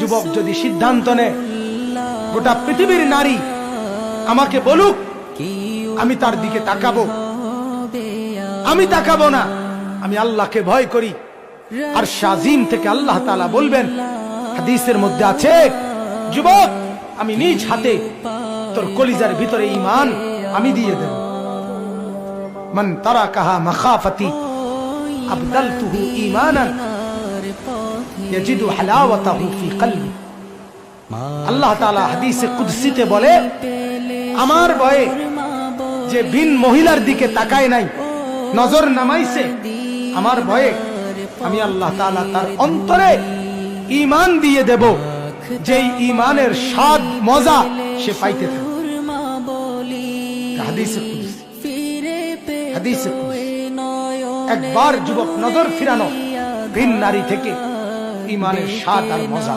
যুবক যদি সিদ্ধান্ত নেয় গোটা পৃথিবীর নারী আমাকে বলুক, আমি তার দিকে তাকাবো, আমি তাকাবো না, আমি আল্লাহকে ভয় করি। আর শাজিম থেকে আল্লাহ তাআলা বলবেন, হাদিসের মধ্যে আছে, যুবক আমি নিজ হাতে তোর কলিজার ভিতরে ঈমান আমি দিয়ে দেব। মান তারাকাহা মাখাফাতি আবদালতুহু ঈমানান ইয়াজিদু হালাওয়াতাহু ফি কলবি। আল্লাহ তাআলা হাদিসে কুদসিতে বলে, আমার ভয়ে যে ভিন মহিলার দিকে তাকায় নাই, নজর নামাইছে, আমার ভয়ে আমি আল্লাহ তাআলা তার অন্তরে ঈমান দিয়ে দেব, যেই ঈমানের স্বাদ মজা সে পাইতে থাকে। হাদিসে কুদসি, হাদিসে কুদসি। একবার যুবক নজর ফিরানো ভিন নারী থেকে ঈমানের স্বাদ আর মজা